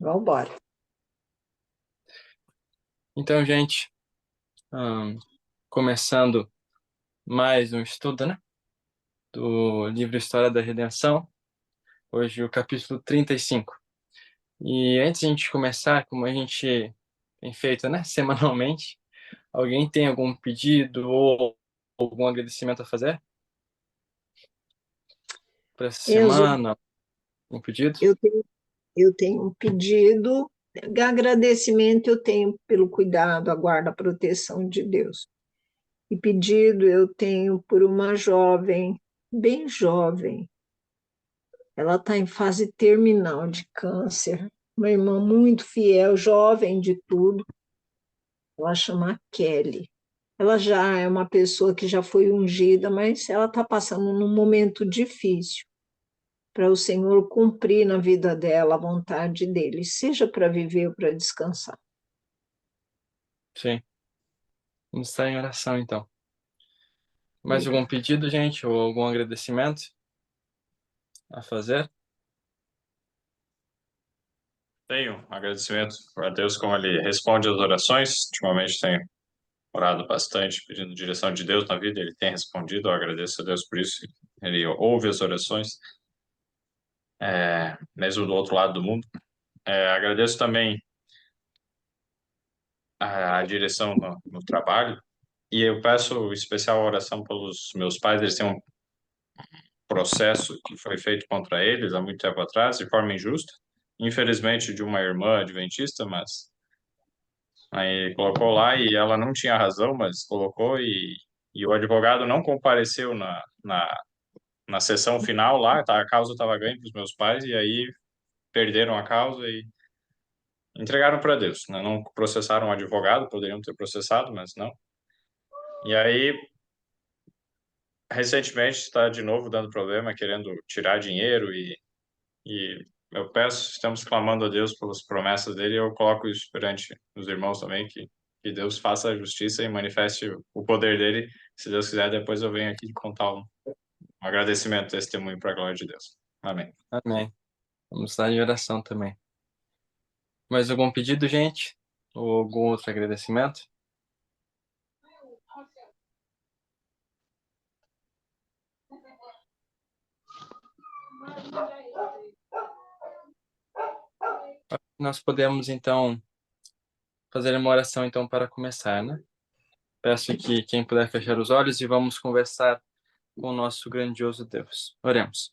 Vamos embora. Então, gente, começando mais um estudo, né, do livro História da Redenção, hoje o capítulo 35. E antes de a gente começar, como a gente tem feito, né, semanalmente, alguém tem algum pedido ou algum agradecimento a fazer para essa Enzo, semana? Um pedido? eu tenho, eu tenho um pedido, agradecimento eu tenho pelo cuidado, a guarda, a proteção de Deus. E pedido eu tenho por uma jovem, bem jovem, ela está em fase terminal de câncer, uma irmã muito fiel, jovem de tudo, ela chama Kelly. Ela já é uma pessoa que já foi ungida, mas ela está passando num momento difícil, para o Senhor cumprir na vida dela a vontade dele, seja para viver ou para descansar. Sim. Vamos estar em oração, então. Mais algum Obrigada. pedido, gente, ou algum agradecimento a fazer? Tenho um agradecimento a Deus como Ele responde às orações. Ultimamente tenho orado bastante, pedindo direção de Deus na vida. Ele tem respondido. Eu agradeço a Deus por isso. Ele ouve as orações, mesmo do outro lado do mundo. Agradeço também a direção no trabalho. E eu peço especial oração pelos meus pais. Eles têm um processo que foi feito contra eles há muito tempo atrás, de forma injusta. Infelizmente, de uma irmã adventista, mas aí colocou lá e ela não tinha razão, mas colocou e o advogado não compareceu na sessão final lá, tá? A causa estava ganha para os meus pais e aí perderam a causa e entregaram para Deus, né? Não processaram o advogado, poderiam ter processado, mas não. E aí, recentemente, está de novo dando problema, querendo tirar dinheiro e eu peço, estamos clamando a Deus pelas promessas dele e eu coloco isso perante os irmãos também, que Deus faça a justiça e manifeste o poder dele. Se Deus quiser, depois eu venho aqui contar um agradecimento, testemunho para a glória de Deus. Amém. Amém. Vamos estar em oração também. Mais algum pedido, gente? Ou algum outro agradecimento? Nós podemos, então, fazer uma oração, então, para começar, né? Peço que quem puder fechar os olhos e vamos conversar com o nosso grandioso Deus. Oremos.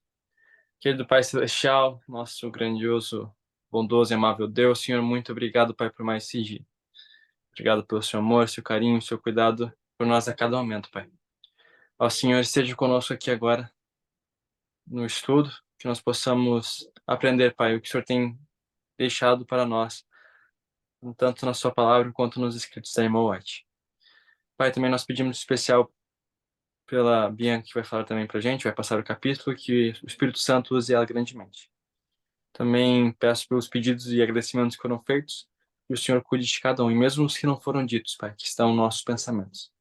Querido Pai Celestial, nosso grandioso, bondoso e amável Deus, Senhor, muito obrigado, Pai, por mais esse dia. Obrigado pelo seu amor, seu carinho, seu cuidado por nós a cada momento, Pai. Ó Senhor, esteja conosco aqui agora no estudo, que nós possamos aprender, Pai, o que o Senhor tem deixado para nós, tanto na sua palavra quanto nos escritos da irmã White. Pai, também nós pedimos especial pela Bianca, que vai falar também pra gente, vai passar o capítulo, que o Espírito Santo use ela grandemente. Também peço pelos pedidos e agradecimentos que foram feitos, que o Senhor cuide de cada um, e mesmo os que não foram ditos, Pai, que estão nos nossos pensamentos.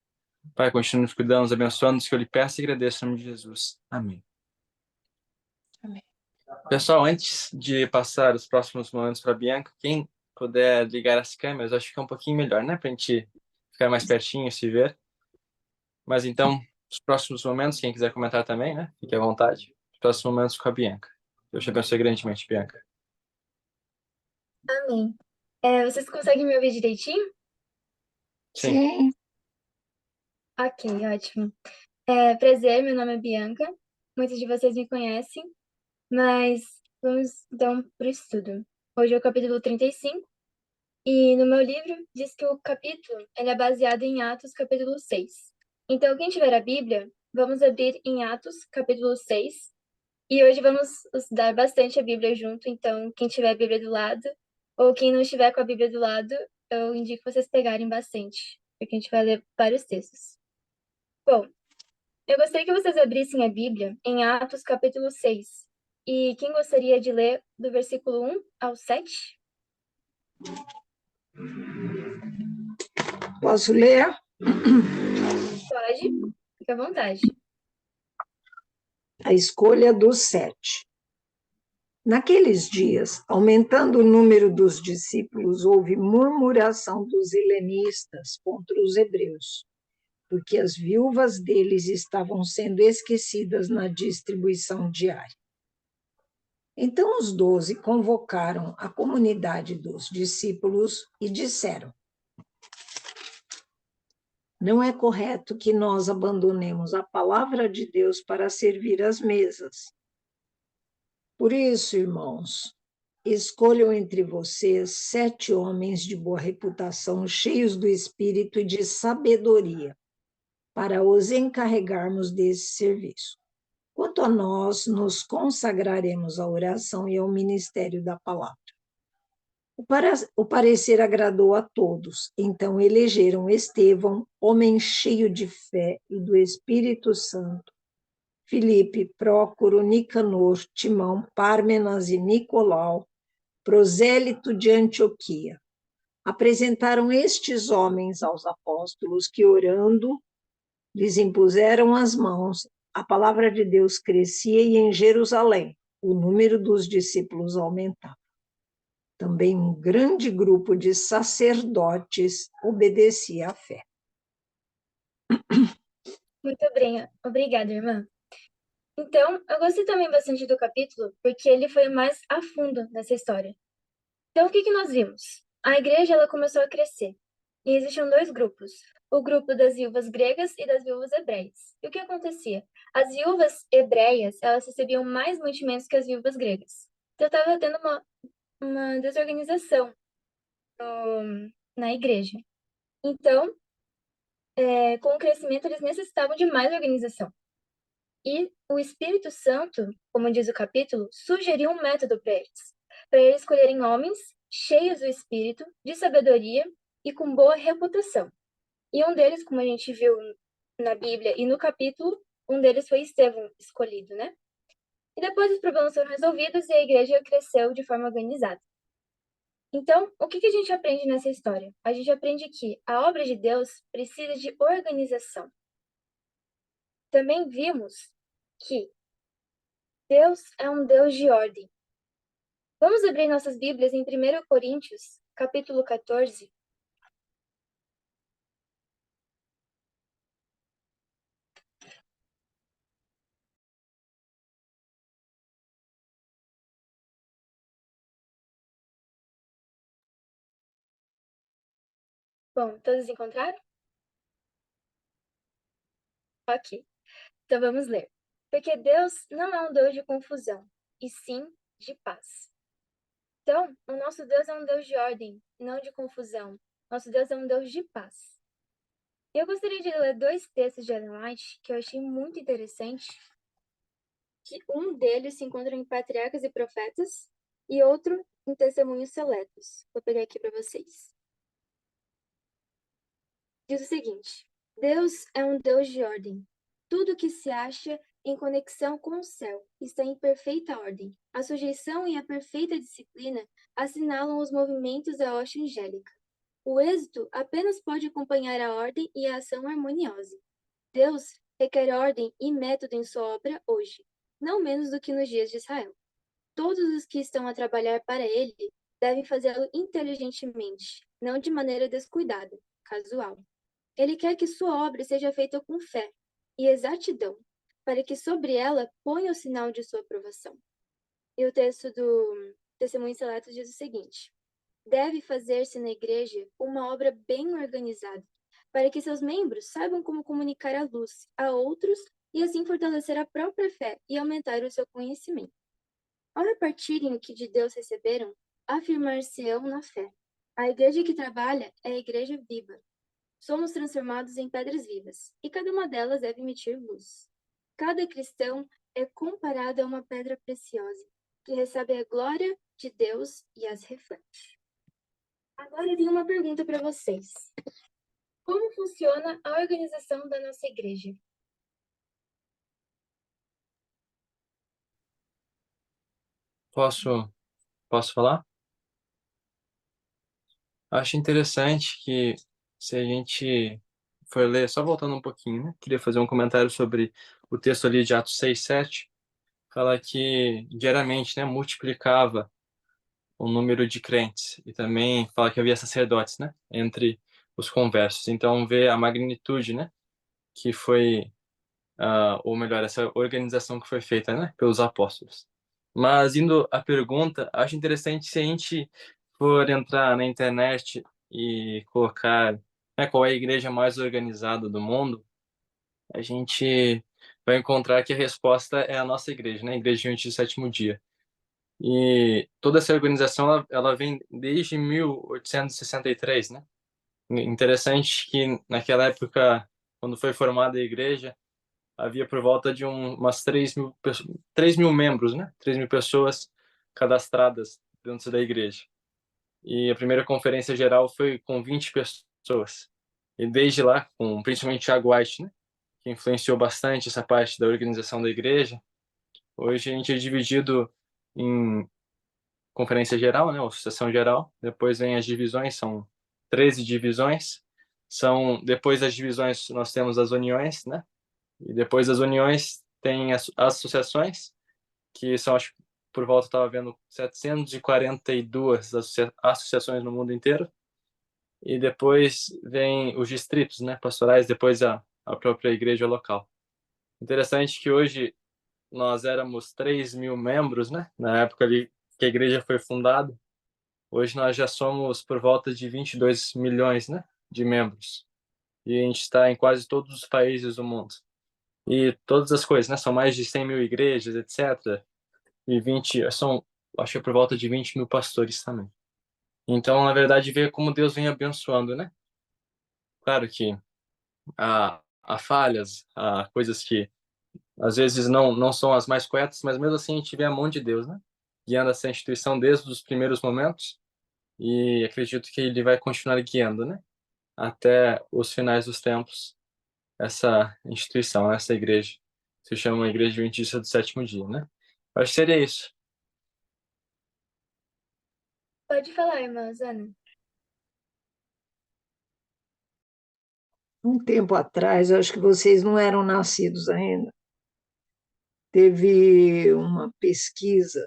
Pai, continue nos cuidando, nos abençoando, que eu lhe peço e agradeço em nome de Jesus. Amém. Amém. Pessoal, antes de passar os próximos momentos para a Bianca, quem puder ligar as câmeras, acho que é um pouquinho melhor, né? Para a gente ficar mais pertinho e se ver. Mas então, os próximos momentos, quem quiser comentar também, né? Fique à vontade. Os próximos momentos com a Bianca. Deus te abençoe grandemente, Bianca. Amém. Vocês conseguem me ouvir direitinho? Sim. Sim, Ok, ótimo. Prazer, meu nome é Bianca. Muitos de vocês me conhecem, mas vamos então para o estudo. Hoje é o capítulo 35 e no meu livro diz que o capítulo ele é baseado em Atos, capítulo 6. Então, quem tiver a Bíblia, vamos abrir em Atos, capítulo 6. E hoje vamos estudar bastante a Bíblia junto, então quem tiver a Bíblia do lado, ou quem não estiver com a Bíblia do lado, eu indico vocês pegarem bastante, porque a gente vai ler vários textos. Bom, eu gostaria que vocês abrissem a Bíblia em Atos capítulo 6. E quem gostaria de ler do versículo 1 ao 7? posso ler? Pode, fica à vontade. A escolha dos 7. Naqueles dias, aumentando o número dos discípulos, houve murmuração dos helenistas contra os hebreus, porque as viúvas deles estavam sendo esquecidas na distribuição diária. Então os 12 convocaram a comunidade dos discípulos e disseram: não é correto que nós abandonemos a palavra de Deus para servir às mesas. Por isso, irmãos, escolham entre vocês 7 homens de boa reputação, cheios do espírito e de sabedoria, para os encarregarmos desse serviço. Quanto a nós, nos consagraremos à oração e ao ministério da palavra. O parecer agradou a todos, então elegeram Estevão, homem cheio de fé e do Espírito Santo, Filipe, Prócoro, Nicanor, Timão, Pármenas e Nicolau, prosélito de Antioquia. Apresentaram estes homens aos apóstolos que, orando, lhes impuseram as mãos. A palavra de Deus crescia e em Jerusalém o número dos discípulos aumentava. Também um grande grupo de sacerdotes obedecia à fé. Muito bem, obrigada, irmã. Então, eu gostei também bastante do capítulo, porque ele foi mais a fundo nessa história. Então, o que nós vimos? A igreja ela começou a crescer, e existiam 2 grupos, o grupo das viúvas gregas e das viúvas hebreias. E o que acontecia? As viúvas hebreias, elas recebiam mais mantimentos que as viúvas gregas. Então, estava tendo uma desorganização na igreja. Então, com o crescimento, eles necessitavam de mais organização. E o Espírito Santo, como diz o capítulo, sugeriu um método para eles escolherem homens cheios do Espírito, de sabedoria e com boa reputação. E um deles, como a gente viu na Bíblia e no capítulo, um deles foi Estevão escolhido, né? E depois os problemas foram resolvidos e a igreja cresceu de forma organizada. Então, o que a gente aprende nessa história? A gente aprende que a obra de Deus precisa de organização. Também vimos que Deus é um Deus de ordem. Vamos abrir nossas Bíblias em 1 Coríntios, capítulo 14. Bom, todos encontraram? Ok. Então vamos ler. Porque Deus não é um Deus de confusão, e sim de paz. Então, o nosso Deus é um Deus de ordem, não de confusão. Nosso Deus é um Deus de paz. Eu gostaria de ler 2 textos de Ellen White que eu achei muito interessante. Que um deles se encontra em Patriarcas e Profetas e outro em Testemunhos Seletos. Vou pegar aqui para vocês. Diz o seguinte: Deus é um Deus de ordem. Tudo que se acha em conexão com o céu está em perfeita ordem. A sujeição e a perfeita disciplina assinalam os movimentos da hoste angélica. O êxito apenas pode acompanhar a ordem e a ação harmoniosa. Deus requer ordem e método em sua obra hoje, não menos do que nos dias de Israel. Todos os que estão a trabalhar para ele devem fazê-lo inteligentemente, não de maneira descuidada, casual. Ele quer que sua obra seja feita com fé e exatidão, para que sobre ela ponha o sinal de sua aprovação. E o texto do Testemunho Seleto diz o seguinte: deve fazer-se na igreja uma obra bem organizada, para que seus membros saibam como comunicar a luz a outros e assim fortalecer a própria fé e aumentar o seu conhecimento. Ao repartirem o que de Deus receberam, afirmar-se-ão na fé. A igreja que trabalha é a igreja viva. Somos transformados em pedras vivas, e cada uma delas deve emitir luz. Cada cristão é comparado a uma pedra preciosa, que recebe a glória de Deus e as reflete. Agora eu tenho uma pergunta para vocês. Como funciona a organização da nossa igreja? Posso falar? Acho interessante que se a gente for ler, só voltando um pouquinho, né? Queria fazer um comentário sobre o texto ali de Atos 6:7, fala que diariamente, né, multiplicava o número de crentes e também fala que havia sacerdotes, né, entre os conversos. Então vê a magnitude, né, que foi, ou melhor, essa organização que foi feita, né, pelos apóstolos. Mas indo à pergunta, acho interessante se a gente for entrar na internet e colocar, né, qual é a igreja mais organizada do mundo, a gente vai encontrar que a resposta é a nossa igreja, né, a Igreja Adventista do Sétimo Dia. E toda essa organização ela vem desde 1863, né? Interessante que naquela época, quando foi formada a igreja, havia por volta de umas 3 mil membros, né? 3 mil pessoas cadastradas dentro da igreja. E a primeira conferência geral foi com 20 pessoas. E desde lá, com principalmente Tiago White, né? Que influenciou bastante essa parte da organização da igreja. Hoje a gente é dividido em conferência geral, né, ou sessão geral. Depois vem as divisões, são 13 divisões. Depois das divisões nós temos as uniões, né? E depois das uniões tem as associações, que são, acho, por volta, estava vendo 742 associações no mundo inteiro. E depois vem os distritos, né, pastorais, depois a própria igreja local. Interessante que hoje nós éramos 3 mil membros, né? Na época ali que a igreja foi fundada. Hoje nós já somos por volta de 22 milhões, né, de membros. E a gente está em quase todos os países do mundo. E todas as coisas, né, são mais de 100 mil igrejas, etc. E acho que é por volta de 20 mil pastores também. Então, na verdade, ver como Deus vem abençoando, né? Claro que há falhas, há coisas que às vezes não são as mais corretas, mas mesmo assim a gente vê a mão de Deus, né? Guiando essa instituição desde os primeiros momentos. E acredito que ele vai continuar guiando, né? Até os finais dos tempos, essa instituição, essa igreja. Se chama Igreja Adventista do Sétimo Dia, né? Acho que seria isso. Pode falar, irmã Zana. Um tempo atrás, acho que vocês não eram nascidos ainda, teve uma pesquisa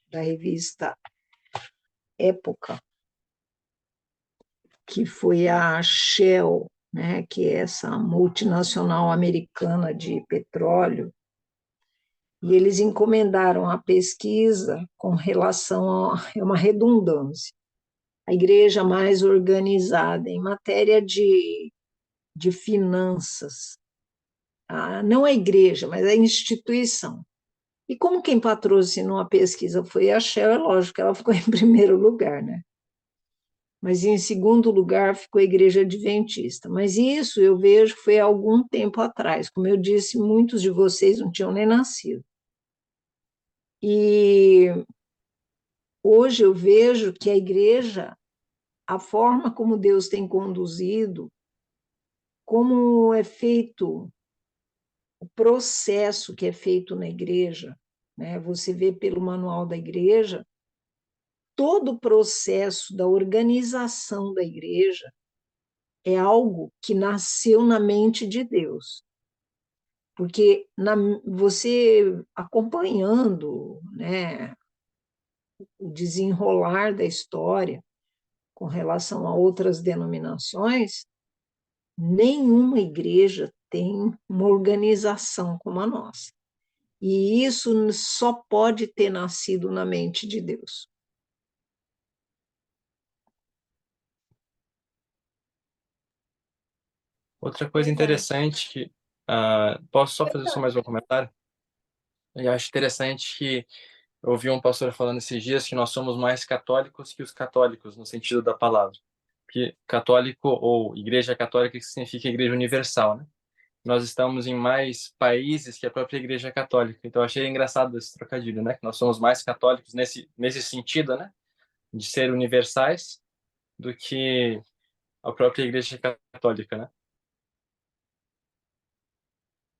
da revista Época, que foi a Shell, né, que é essa multinacional americana de petróleo, e eles encomendaram a pesquisa com relação a é uma redundância, a igreja mais organizada em matéria de finanças. Não a igreja, mas a instituição. E como quem patrocinou a pesquisa foi a Shell, é lógico que ela ficou em primeiro lugar, né? Mas em segundo lugar ficou a Igreja Adventista. Mas isso eu vejo que foi há algum tempo atrás. Como eu disse, muitos de vocês não tinham nem nascido. E hoje eu vejo que a igreja, a forma como Deus tem conduzido, como é feito o processo que é feito na igreja, né? Você vê pelo manual da igreja, todo o processo da organização da igreja é algo que nasceu na mente de Deus. Porque você acompanhando, né, o desenrolar da história com relação a outras denominações, nenhuma igreja tem uma organização como a nossa. E isso só pode ter nascido na mente de Deus. Outra coisa Verdade. interessante que... posso só Pode fazer só falar. mais um comentário? Eu acho interessante que eu ouvi um pastor falando esses dias que nós somos mais católicos que os católicos, no sentido da palavra. Porque católico ou igreja católica significa igreja universal, né? Nós estamos em mais países que a própria igreja católica. Então, eu achei engraçado esse trocadilho, né? Que nós somos mais católicos nesse sentido, né? De ser universais do que a própria igreja católica, né?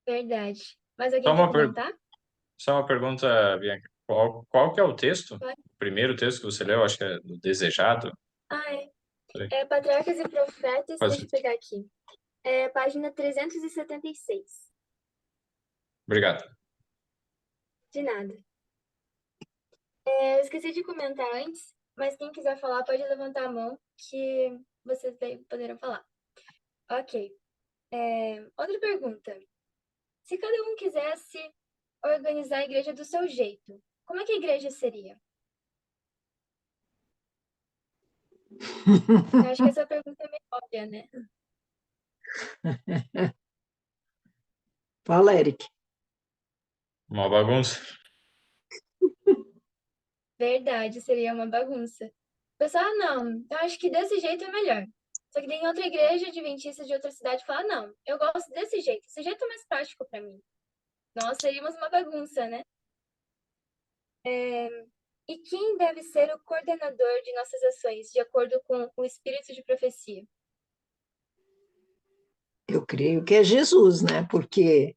Verdade. Mas Só alguém quer uma, comentar? só uma pergunta, Bianca. Qual que é o texto? Pode. O primeiro texto que você leu, acho que é do Desejado. Ah, é. Sei. É Patriarcas e Profetas, Pode deixa ser. eu pegar aqui. É página 376. Obrigado. De nada. Eu esqueci de comentar antes, mas quem quiser falar pode levantar a mão que vocês daí poderão falar. Ok. Outra pergunta. Se cada um quisesse organizar a igreja do seu jeito, como é que a igreja seria? Eu acho que essa pergunta é meio óbvia, né? Fala, Eric. Uma bagunça. Verdade, seria uma bagunça. Pessoal, não, eu acho que desse jeito é melhor. Só que tem outra igreja adventista de outra cidade que fala, não, eu gosto desse jeito, esse jeito é mais prático para mim. Nós seríamos uma bagunça, né? E quem deve ser o coordenador de nossas ações, de acordo com o espírito de profecia? Eu creio que é Jesus, né? Porque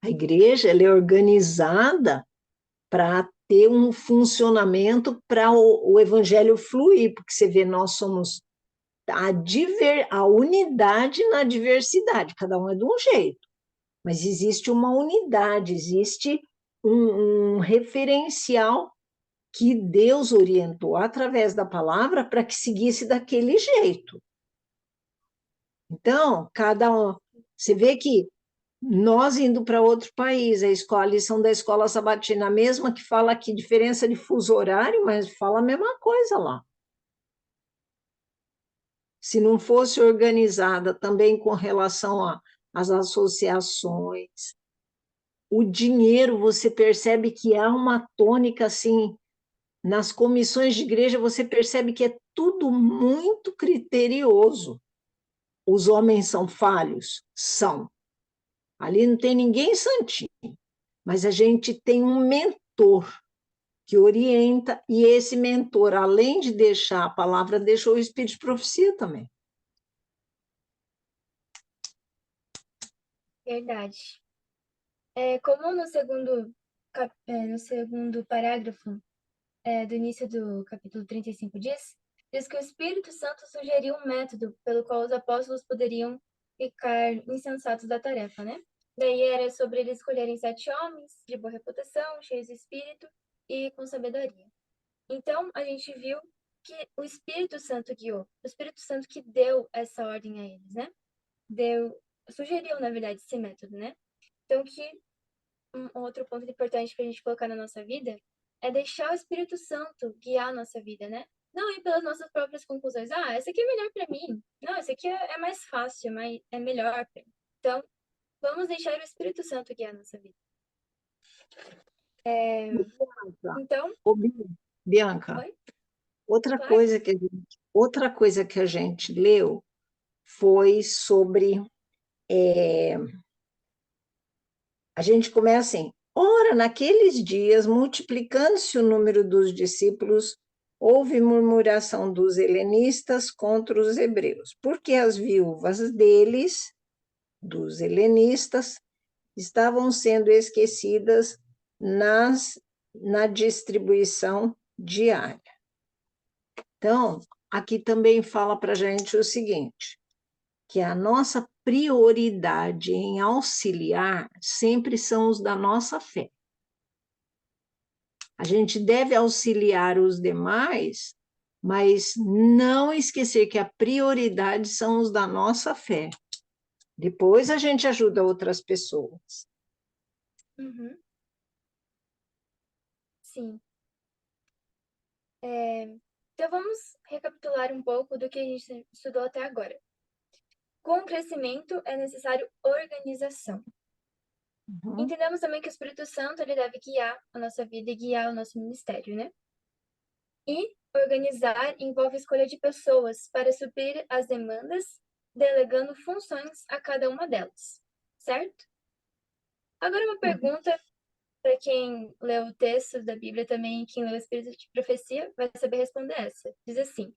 a igreja ela é organizada para ter um funcionamento para o evangelho fluir, porque você vê, nós somos a unidade na diversidade, cada um é de um jeito, mas existe uma unidade, existe um referencial que Deus orientou através da palavra para que seguisse daquele jeito. Então, cada um, você vê que nós indo para outro país, a lição da escola sabatina, mesma que fala aqui diferença de fuso horário, mas fala a mesma coisa lá. Se não fosse organizada também com relação às associações, o dinheiro, você percebe que há uma tônica assim, nas comissões de igreja você percebe que é tudo muito criterioso. Os homens são falhos? São. Ali não tem ninguém santinho, mas a gente tem um mentor que orienta, e esse mentor, além de deixar a palavra, deixou o espírito de profecia também. Verdade. Como no segundo parágrafo do início do capítulo 35 diz que o Espírito Santo sugeriu um método pelo qual os apóstolos poderiam ficar insensatos da tarefa, né? Daí era sobre eles escolherem 7 homens de boa reputação, cheios de espírito e com sabedoria. Então, a gente viu que o Espírito Santo guiou, o Espírito Santo que deu essa ordem a eles, né? Sugeriu, na verdade, esse método, né? Então, que um outro ponto importante para a gente colocar na nossa vida é deixar o Espírito Santo guiar a nossa vida, né? Não ir pelas nossas próprias conclusões. Ah, esse aqui é melhor para mim. Não, esse aqui é mais fácil, mas é melhor para mim. Então, vamos deixar o Espírito Santo guiar a nossa vida. Então, Bianca, oi? outra Claro. coisa que a gente leu foi sobre a gente começa assim, ora, naqueles dias, multiplicando-se o número dos discípulos, houve murmuração dos helenistas contra os hebreus, porque as viúvas deles, dos helenistas, estavam sendo esquecidas na distribuição diária. Então, aqui também fala para a gente o seguinte, que a nossa prioridade em auxiliar sempre são os da nossa fé. A gente deve auxiliar os demais, mas não esquecer que a prioridade são os da nossa fé. Depois a gente ajuda outras pessoas. Uhum. Sim. Então, vamos recapitular um pouco do que a gente estudou até agora. Com o crescimento, é necessário organização. Uhum. Entendemos também que o Espírito Santo ele deve guiar a nossa vida e guiar o nosso ministério, né? E organizar envolve a escolha de pessoas para suprir as demandas, delegando funções a cada uma delas, certo? Agora uma pergunta para quem leu o texto da Bíblia também, quem leu o Espírito de Profecia, vai saber responder essa. Diz assim: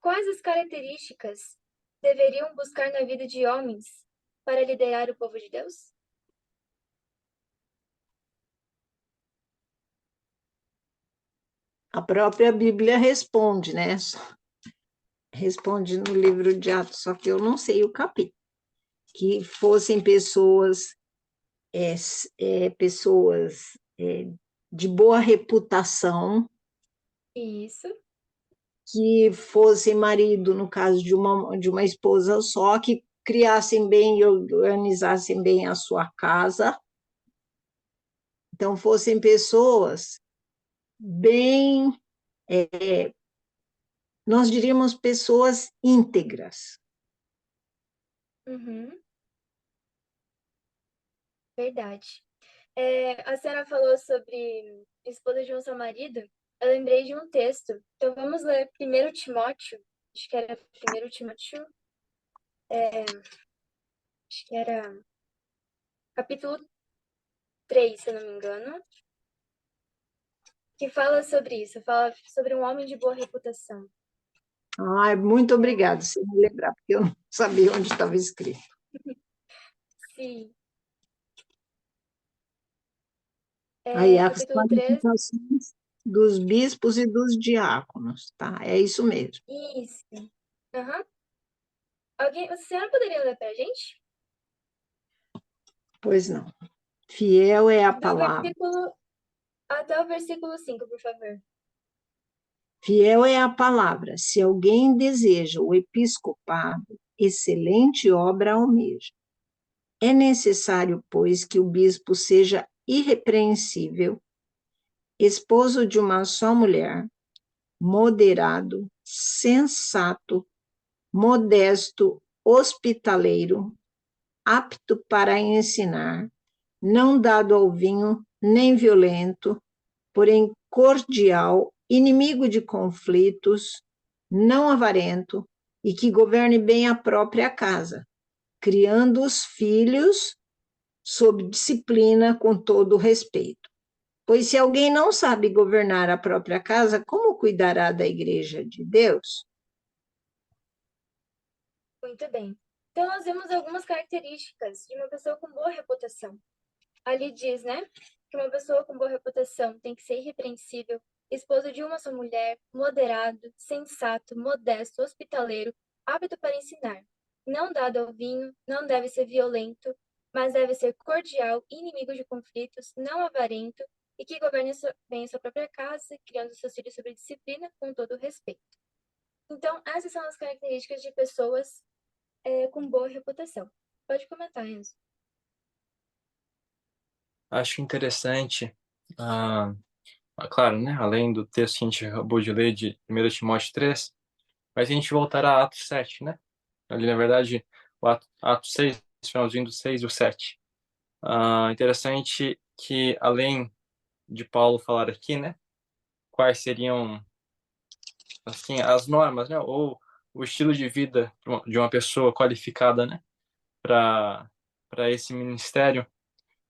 quais as características deveriam buscar na vida de homens para liderar o povo de Deus? A própria Bíblia responde, né? Responde no livro de Atos, só que eu não sei o capítulo. Que fossem pessoas de boa reputação, Isso. que fossem marido, no caso de uma esposa só, que criassem bem e organizassem bem a sua casa. Então, fossem pessoas bem, nós diríamos pessoas íntegras. Uhum. Verdade. A senhora falou sobre esposa de um só marido. Eu lembrei de um texto. Então vamos ler 1 Timóteo. Acho que era 1 Timóteo. Acho que era capítulo 3, se eu não me engano. Que fala sobre isso. Fala sobre um homem de boa reputação. Muito obrigada, se me lembrar, porque eu não sabia onde estava escrito. Sim. Aí as Capítulo 3. qualificações dos bispos e dos diáconos, tá? É isso mesmo. Isso. Aham. A senhora poderia ler pra gente? Pois não. Fiel é a Do palavra. versículo até o versículo 5, por favor. Fiel é a palavra. Se alguém deseja o episcopado, excelente obra almeja. É necessário, pois, que o bispo seja irrepreensível, esposo de uma só mulher, moderado, sensato, modesto, hospitaleiro, apto para ensinar, não dado ao vinho, nem violento, porém cordial, inimigo de conflitos, não avarento, e que governe bem a própria casa, criando os filhos sob disciplina com todo respeito. Pois se alguém não sabe governar a própria casa, como cuidará da igreja de Deus? Muito bem. Então, nós vemos algumas características de uma pessoa com boa reputação. Ali diz, né, que uma pessoa com boa reputação tem que ser irrepreensível, esposo de uma só mulher, moderado, sensato, modesto, hospitaleiro, apto para ensinar, não dado ao vinho, não deve ser violento, mas deve ser cordial, inimigo de conflitos, não avarento e que governe bem a sua própria casa, criando seus filhos sob disciplina com todo respeito. Então, essas são as características de pessoas com boa reputação. Pode comentar, Enzo. Acho interessante, claro, né? Além do texto que a gente acabou de ler de 1 Timóteo 3, mas a gente voltar a Atos 7, né? Ali, na verdade, o Atos 6, finalzinho do 6 e o 7. Interessante que, além de Paulo falar aqui, né? Quais seriam, assim, as normas, né? Ou o estilo de vida de uma pessoa qualificada, né? Para esse ministério.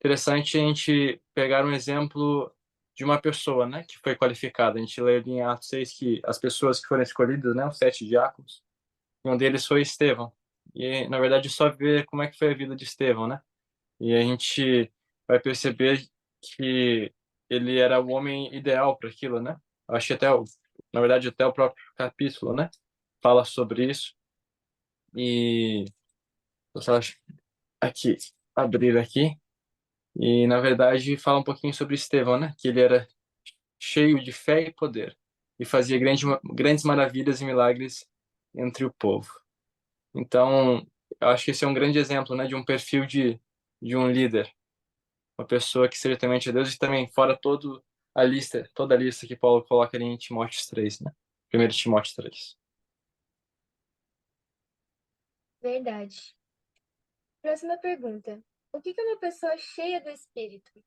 Interessante a gente pegar um exemplo de uma pessoa, né, que foi qualificada. A gente lê em Atos 6 que as pessoas que foram escolhidas, né, os 7 diáconos, um deles foi Estevão. E, na verdade, só ver como é que foi a vida de Estevão, né? E a gente vai perceber que ele era o homem ideal para aquilo, né? Acho que na verdade, até o próprio capítulo, né, fala sobre isso. E eu só acho aqui, abrir aqui. E, na verdade, fala um pouquinho sobre Estevão, né? Que ele era cheio de fé e poder e fazia grandes maravilhas e milagres entre o povo. Então, eu acho que esse é um grande exemplo, né? De um perfil de um líder, uma pessoa que seja temente a Deus e também fora toda a lista que Paulo coloca ali em Timóteo 3, né? 1 Timóteo 3. Verdade. Próxima pergunta. O que é uma pessoa cheia do Espírito?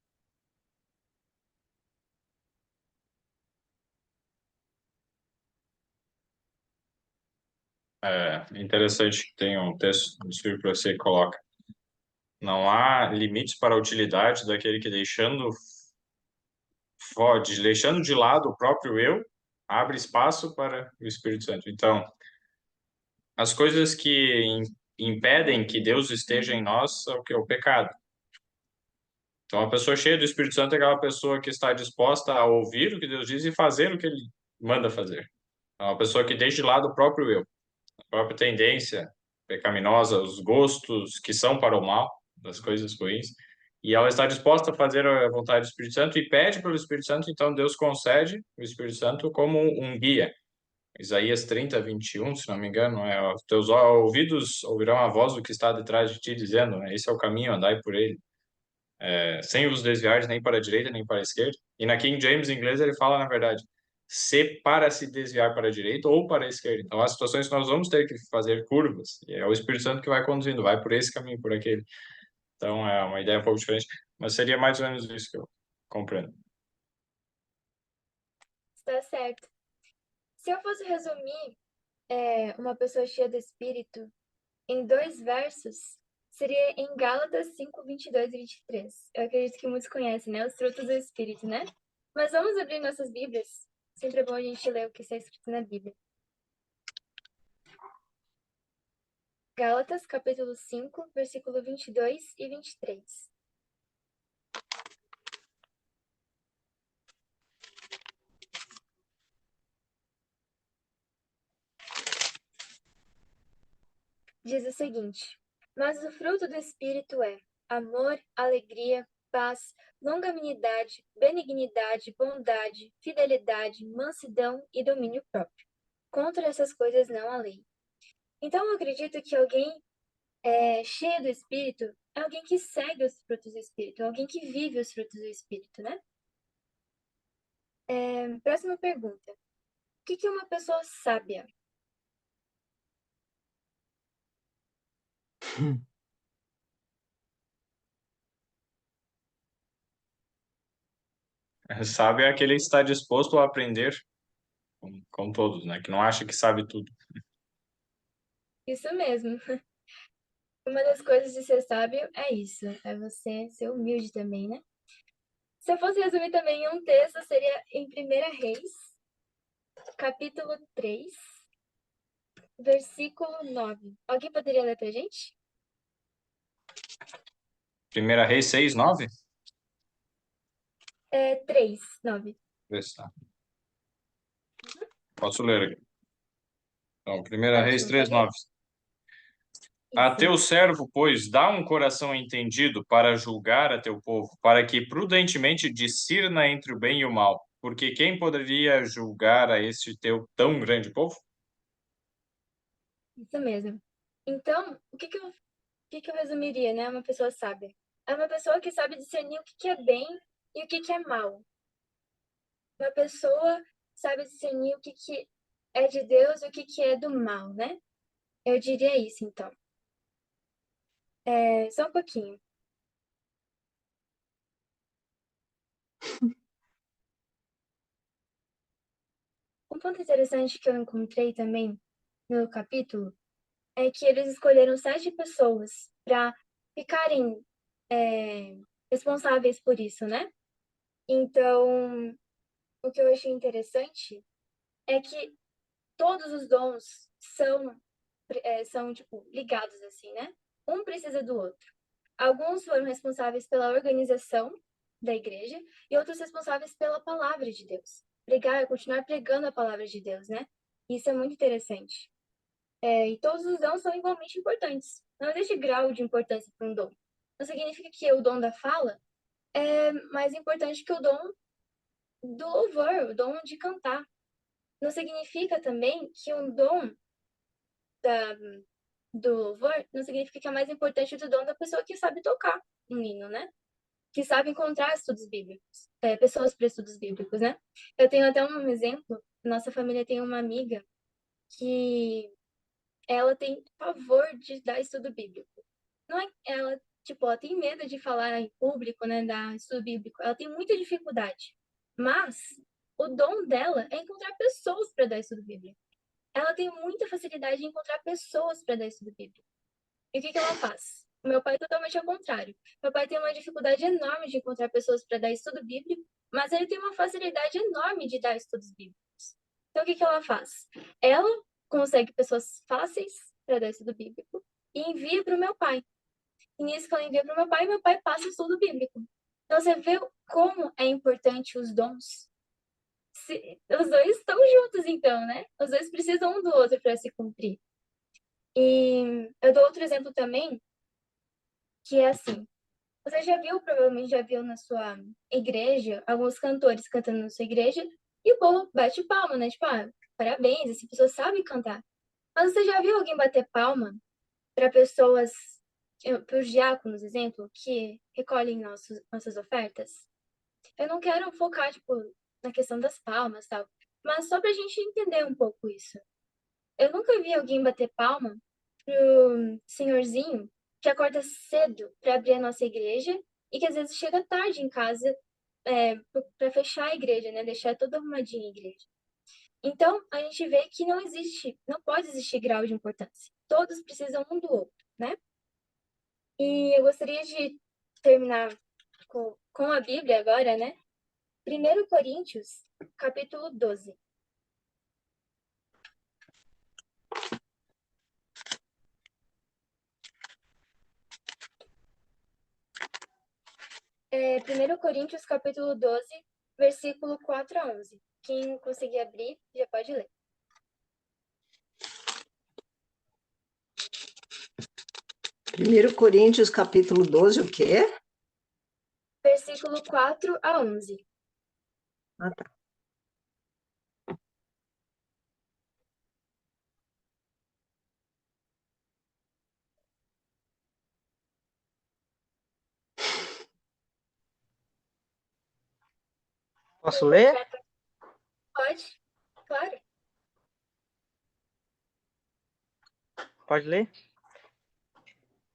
É interessante que tem um texto no livro que você coloca. Não há limites para a utilidade daquele que deixando de lado o próprio eu, abre espaço para o Espírito Santo. Então, as coisas que impedem que Deus esteja em nós é o que é o pecado. Então, a pessoa cheia do Espírito Santo é aquela pessoa que está disposta a ouvir o que Deus diz e fazer o que Ele manda fazer. É uma pessoa que deixa de lado o próprio eu, a própria tendência pecaminosa, os gostos que são para o mal, das coisas ruins, E ela está disposta a fazer a vontade do Espírito Santo e pede pelo Espírito Santo, então Deus concede o Espírito Santo como um guia. Isaías 30:21, se não me engano, os teus ouvidos ouvirão a voz do que está detrás de ti, dizendo, né, esse é o caminho, andai por ele, sem vos desviar nem para a direita nem para a esquerda. E na King James, em inglês, ele fala, na verdade, se para se desviar para a direita ou para a esquerda. Então, há situações que nós vamos ter que fazer curvas, e é o Espírito Santo que vai conduzindo, vai por esse caminho, por aquele. Então, é uma ideia um pouco diferente, mas seria mais ou menos isso que eu compreendo. Está certo. Se eu fosse resumir uma pessoa cheia do Espírito em 2 versos, seria em Gálatas 5, 22 e 23. Eu acredito que muitos conhecem, né? Os frutos do Espírito, né? Mas vamos abrir nossas Bíblias. Sempre é bom a gente ler o que está escrito na Bíblia. Gálatas, capítulo 5, versículo 22 e 23. Diz o seguinte: mas o fruto do Espírito é amor, alegria, paz, longanimidade, benignidade, bondade, fidelidade, mansidão e domínio próprio. Contra essas coisas não há lei. Então, eu acredito que alguém cheio do Espírito é alguém que segue os frutos do Espírito, alguém que vive os frutos do Espírito, né? Próxima pergunta. O que é uma pessoa sábia? Sabe é aquele que está disposto a aprender com todos, né? Que não acha que sabe tudo. Isso mesmo. Uma das coisas de ser sábio é isso, é você ser humilde também, né? Se eu fosse resumir também em um texto, seria em 1 Reis, capítulo 3, versículo 9. Alguém poderia ler pra gente? 1 Reis 6:9? 3, 9. Posso ler aqui. Então, 1 Reis Ótimo, pode 3:9. ler. A Isso. teu servo, pois, dá um coração entendido para julgar a teu povo, para que prudentemente discirna entre o bem e o mal. Porque quem poderia julgar a este teu tão grande povo? Isso mesmo. Então, o que eu resumiria, né? Uma pessoa sábia. É uma pessoa que sabe discernir o que é bem e o que é mal. Uma pessoa sabe discernir o que é de Deus e o que é do mal, né? Eu diria isso, então. Só um pouquinho. Um ponto interessante que eu encontrei também no capítulo é que eles escolheram 7 pessoas para ficarem responsáveis por isso, né? Então, o que eu achei interessante é que todos os dons são tipo, ligados assim, né? Um precisa do outro. Alguns foram responsáveis pela organização da igreja e outros responsáveis pela palavra de Deus. Continuar pregando a palavra de Deus, né? Isso é muito interessante. E todos os dons são igualmente importantes. Não existe grau de importância para um dom. Não significa que o dom da fala é mais importante que o dom do louvor, o dom de cantar. Não significa também que um dom do louvor não significa que é mais importante do dom da pessoa que sabe tocar um hino, né? Que sabe encontrar estudos bíblicos, pessoas para estudos bíblicos, né? Eu tenho até um exemplo. Nossa família tem uma amiga que ela tem pavor de dar estudo bíblico. Não é ela, tipo, ela tem medo de falar em público, né, dar estudo bíblico. Ela tem muita dificuldade. Mas o dom dela é encontrar pessoas para dar estudo bíblico. Ela tem muita facilidade em encontrar pessoas para dar estudo bíblico. E o que ela faz? O meu pai é totalmente ao contrário. Meu pai tem uma dificuldade enorme de encontrar pessoas para dar estudo bíblico, mas ele tem uma facilidade enorme de dar estudos bíblicos. Então, o que ela faz? Ela consegue pessoas fáceis para dar estudo bíblico e envia para o meu pai. E nisso que ela envia para o meu pai passa o estudo bíblico. Então, você vê como é importante os dons. Os dois estão juntos, então, né? Os dois precisam um do outro para se cumprir. E eu dou outro exemplo também, que é assim. Você já viu, provavelmente já viu na sua igreja, alguns cantores cantando na sua igreja, e o povo bate palma, né? Tipo, parabéns, essa pessoa sabe cantar. Mas você já viu alguém bater palma para pessoas, para os diáconos, exemplo, que recolhem nossas ofertas? Eu não quero focar, tipo, na questão das palmas e tal, mas só pra gente entender um pouco isso. Eu nunca vi alguém bater palma pro senhorzinho que acorda cedo para abrir a nossa igreja e que às vezes chega tarde em casa para fechar a igreja, né? Deixar toda arrumadinha a igreja. Então, a gente vê que não pode existir grau de importância. Todos precisam um do outro, né? E eu gostaria de terminar com a Bíblia agora, né? 1 Coríntios, capítulo 12. 1 Coríntios, capítulo 12, versículo 4 a 11. Quem conseguir abrir, já pode ler. Primeiro Coríntios, capítulo 12, o quê? Versículo 4 a 11. Ah, tá. Posso ler? Pode, claro. Pode ler?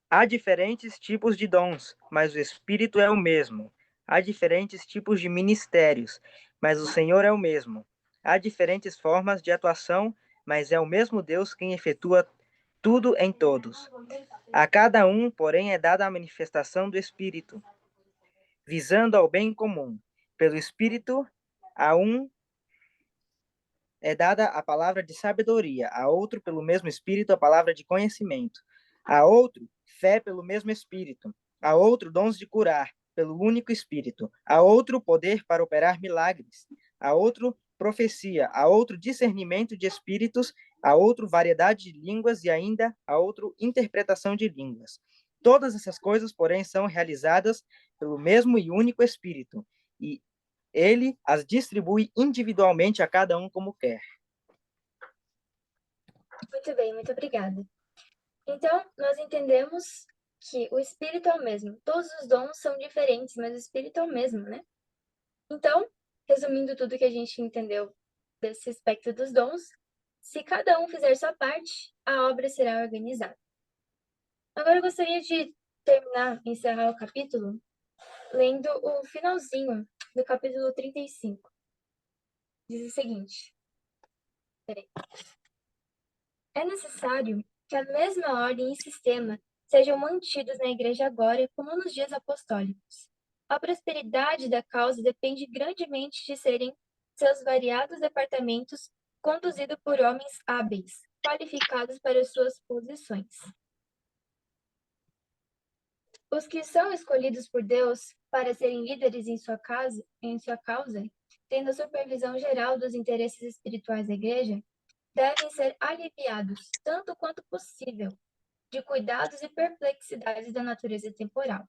Há diferentes tipos de dons, mas o Espírito é o mesmo. Há diferentes tipos de ministérios, mas o Senhor é o mesmo. Há diferentes formas de atuação, mas é o mesmo Deus quem efetua tudo em todos. A cada um, porém, é dada a manifestação do Espírito, visando ao bem comum. Pelo Espírito, a um é dada a palavra de sabedoria, a outro, pelo mesmo Espírito, a palavra de conhecimento, a outro, fé pelo mesmo Espírito, a outro, dons de curar, pelo único Espírito, a outro, poder para operar milagres, a outro, profecia, a outro, discernimento de espíritos, a outro, variedade de línguas e ainda a outro, interpretação de línguas. Todas essas coisas, porém, são realizadas pelo mesmo e único Espírito, e ele as distribui individualmente a cada um como quer. Muito bem, muito obrigada. Então, nós entendemos que o Espírito é o mesmo. Todos os dons são diferentes, mas o Espírito é o mesmo, né? Então, resumindo tudo que a gente entendeu desse aspecto dos dons, se cada um fizer sua parte, a obra será organizada. Agora eu gostaria de encerrar o capítulo, lendo o finalzinho do capítulo 35. Diz o seguinte. Peraí. É necessário que a mesma ordem e sistema sejam mantidos na Igreja agora como nos dias apostólicos. A prosperidade da causa depende grandemente de serem seus variados departamentos conduzidos por homens hábeis, qualificados para suas posições. Os que são escolhidos por Deus para serem líderes em sua causa, tendo a supervisão geral dos interesses espirituais da Igreja, devem ser aliviados, tanto quanto possível, de cuidados e perplexidades da natureza temporal.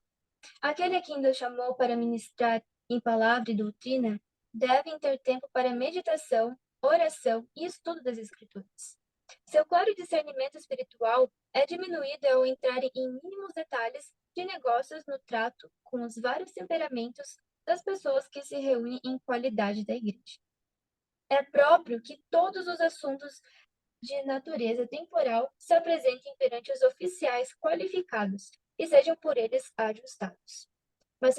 Aquele a quem Deus chamou para ministrar em palavra e doutrina devem ter tempo para meditação, oração e estudo das Escrituras. Seu claro discernimento espiritual é diminuído ao entrar em mínimos detalhes de negócios no trato com os vários temperamentos das pessoas que se reúnem em qualidade da igreja. É próprio que todos os assuntos de natureza temporal se apresentem perante os oficiais qualificados e sejam por eles ajustados. Mas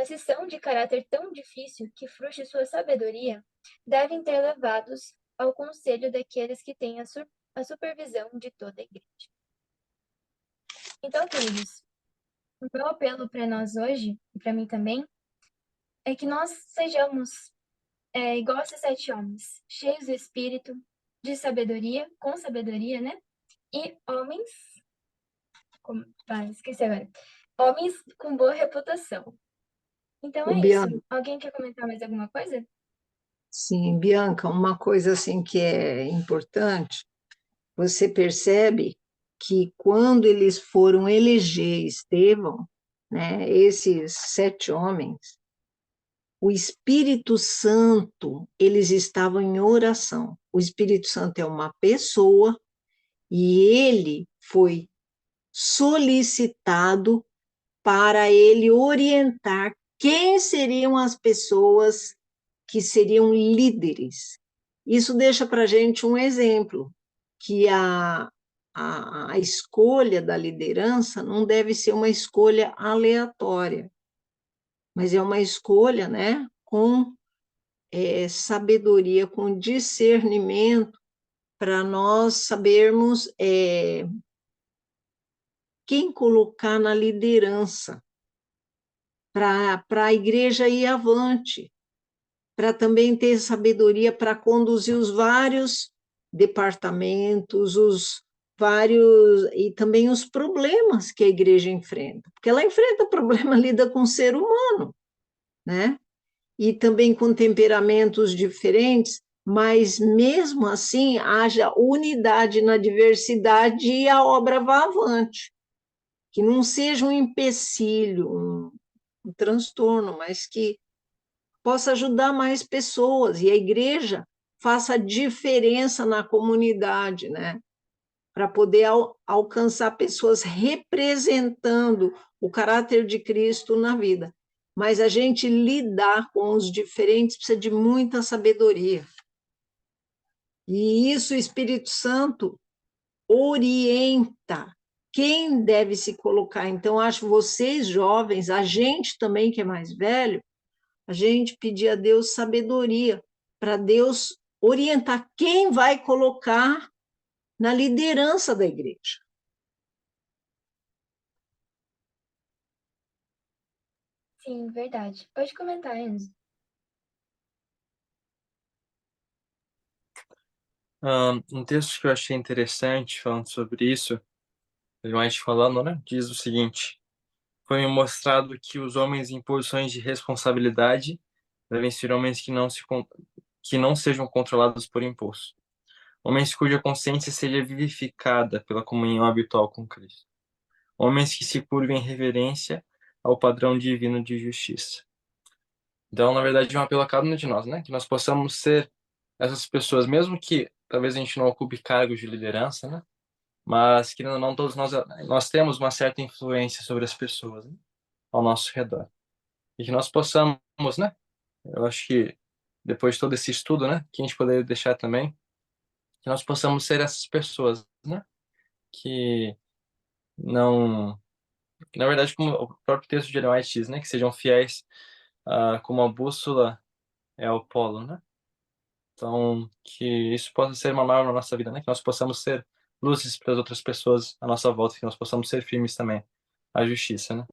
se são de caráter tão difícil que frustre sua sabedoria, devem ter levados ao conselho daqueles que têm a supervisão de toda a igreja. Então, queridos, o meu apelo para nós hoje, e para mim também, é que nós sejamos igual a esses 7 homens, cheios do Espírito, de sabedoria, com sabedoria, né? E homens, esqueci agora, homens com boa reputação. Então é Bianca, isso. Alguém quer comentar mais alguma coisa? sim, Bianca, uma coisa assim que é importante, você percebe que quando eles foram eleger Estevão, né, esses 7 homens, o Espírito Santo, eles estavam em oração. O Espírito Santo é uma pessoa e ele foi solicitado para ele orientar quem seriam as pessoas que seriam líderes. Isso deixa para a gente um exemplo, que a escolha da liderança não deve ser uma escolha aleatória, mas é uma escolha, né, com sabedoria, com discernimento, para nós sabermos quem colocar na liderança, para a igreja ir avante, para também ter sabedoria para conduzir os vários departamentos, os vários e também os problemas que a igreja enfrenta, porque ela enfrenta problema, lida com o ser humano, né? E também com temperamentos diferentes, mas mesmo assim haja unidade na diversidade e a obra vá avante, que não seja um empecilho, um transtorno, mas que possa ajudar mais pessoas e a igreja faça diferença na comunidade, né? Para poder alcançar pessoas representando o caráter de Cristo na vida. Mas a gente lidar com os diferentes precisa de muita sabedoria. E isso o Espírito Santo orienta quem deve se colocar. Então, acho vocês jovens, a gente também que é mais velho, a gente pedir a Deus sabedoria para Deus orientar quem vai colocar na liderança da igreja. Sim, verdade. Pode comentar, Enzo. Um texto que eu achei interessante falando sobre isso, mais falando, né? Diz o seguinte: foi-me mostrado que os homens em posições de responsabilidade devem ser homens que não sejam controlados por impulso. Homens cuja consciência seja vivificada pela comunhão habitual com Cristo. Homens que se curvem em reverência ao padrão divino de justiça. Então, na verdade, é um apelo a cada um de nós, né? Que nós possamos ser essas pessoas, mesmo que talvez a gente não ocupe cargos de liderança, né? Mas que não todos nós temos uma certa influência sobre as pessoas, né? Ao nosso redor. E que nós possamos, né? Eu acho que depois de todo esse estudo, né? Que a gente poderia deixar também, que nós possamos ser essas pessoas, né? Que não, que, na verdade, como o próprio texto de Ellen White diz, né? Que sejam fiéis, como a bússola é o polo, né? Então, que isso possa ser uma marca na nossa vida, né? Que nós possamos ser luzes para as outras pessoas à nossa volta, que nós possamos ser firmes também à justiça, né?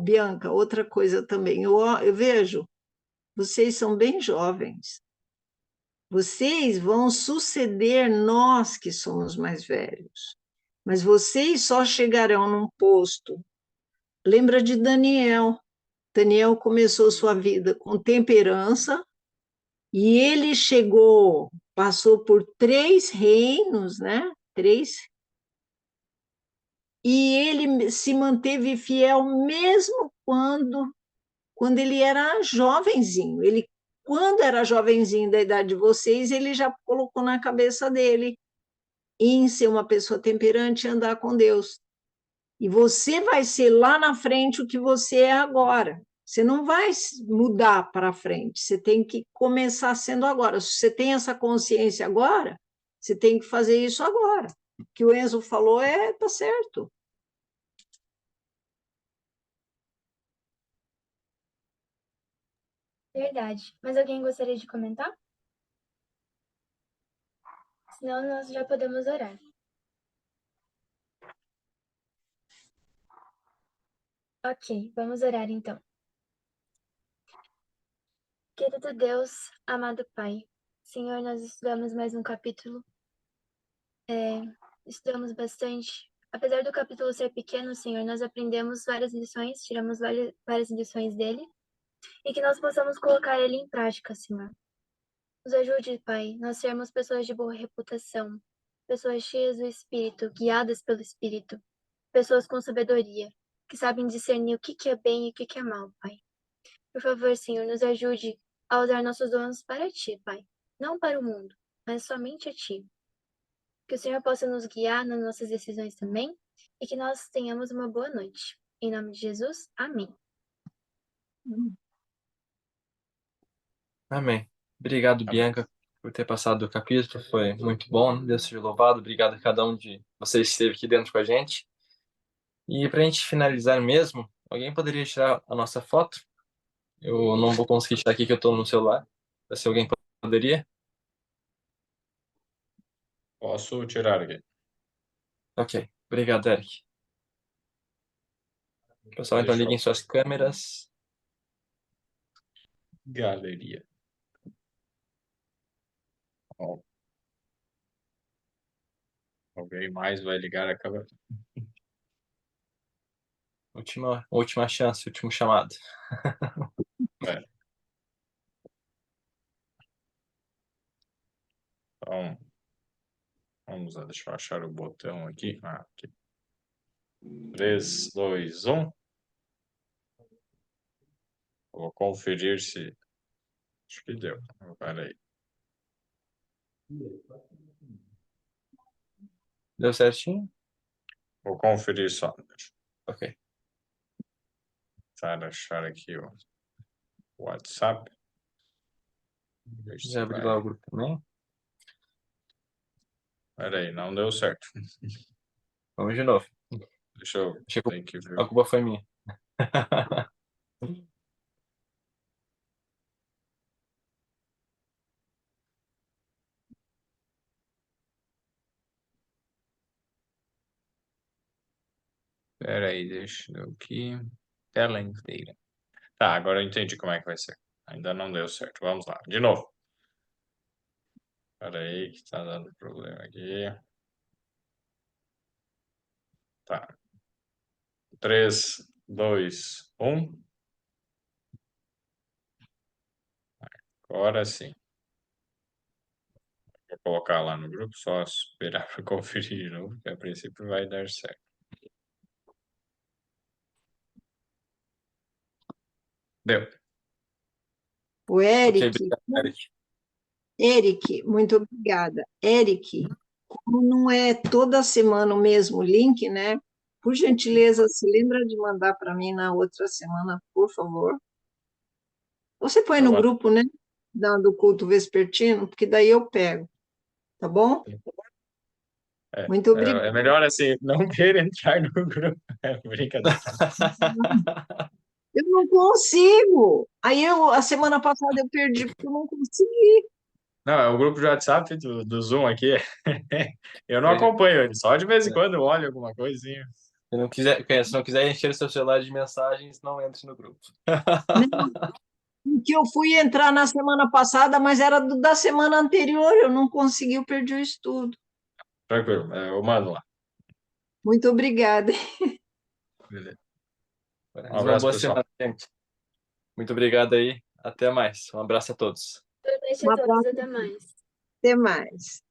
Bianca, outra coisa também, eu vejo, vocês são bem jovens, vocês vão suceder nós que somos mais velhos, mas vocês só chegarão num posto. Lembra de Daniel? Daniel começou sua vida com temperança e ele chegou, passou por 3 reinos, né? 3. E ele se manteve fiel mesmo quando ele era jovenzinho. Ele, quando era jovenzinho da idade de vocês, ele já colocou na cabeça dele em ser uma pessoa temperante e andar com Deus. E você vai ser lá na frente o que você é agora. Você não vai mudar para frente, você tem que começar sendo agora. Se você tem essa consciência agora, você tem que fazer isso agora. O que o Enzo falou tá certo. Verdade. Mas alguém gostaria de comentar? Senão nós já podemos orar. Ok, vamos orar então. Querido Deus, amado Pai, Senhor, nós estudamos mais um capítulo. Estudamos bastante. Apesar do capítulo ser pequeno, Senhor, nós aprendemos várias lições, tiramos várias lições dele, e que nós possamos colocar ele em prática, Senhor. Nos ajude, Pai, nós sermos pessoas de boa reputação, pessoas cheias do Espírito, guiadas pelo Espírito, pessoas com sabedoria, que sabem discernir o que é bem e o que é mal, Pai. Por favor, Senhor, nos ajude a usar nossos dons para Ti, Pai. Não para o mundo, mas somente a Ti. Que o Senhor possa nos guiar nas nossas decisões também e que nós tenhamos uma boa noite. Em nome de Jesus, amém. Amém. Obrigado, Bianca, por ter passado o capítulo. Foi muito bom. Deus seja louvado. Obrigado a cada um de vocês que esteve aqui dentro com a gente. E para a gente finalizar mesmo, alguém poderia tirar a nossa foto? Eu não vou conseguir tirar aqui que eu estou no celular. Se alguém poderia? Posso tirar aqui. Ok. Obrigado, Eric. Pessoal, então liguem suas câmeras. Galeria. Ó. Alguém mais vai ligar a câmera? Última chance, último chamado. É. Então, vamos lá, deixa eu achar o botão aqui. Aqui. 3, 2, 1. Vou conferir se... Acho que deu. Peraí. Deu certinho? Vou conferir só. Ok. Tentar achar aqui o WhatsApp. Já abri lá o grupo também. Peraí, não deu certo. Vamos de novo. Deixa eu... Achei que Tem que ver. a culpa foi minha. Peraí, deixa eu aqui. Tela inteira. Tá, agora eu entendi como é que vai ser. Ainda não deu certo. Vamos lá, de novo. Peraí, que tá dando problema aqui. Tá. 3, 2, 1. Agora sim. Vou colocar lá no grupo, só esperar para conferir de novo, que a princípio vai dar certo. Deu. O Ok, Eric, obrigado, Eric. Eric, muito obrigada. Eric, como não é toda semana o mesmo link, né? Por gentileza, se lembra de mandar para mim na outra semana, por favor. Você põe Tá no bom. grupo, né? Do culto vespertino, porque daí eu pego, tá bom? É, Muito é obrigada. melhor assim, não querer entrar no grupo. É brincadeira. Eu não consigo. A semana passada eu perdi porque eu não consegui. Não, é o grupo de WhatsApp do Zoom aqui. Eu não acompanho ele, só de vez em quando eu olho alguma coisinha. Se não quiser encher seu celular de mensagens, não entre no grupo. Não, que eu fui entrar na semana passada, mas era da semana anterior, eu não consegui, eu perdi o estudo. Tranquilo, eu mando lá. Muito obrigada. Beleza. Um Uma abraço, boa pessoal. semana, gente. Muito obrigado aí. Até mais. Um abraço a todos. Boa noite Um a todos, abraço, até mais. até mais.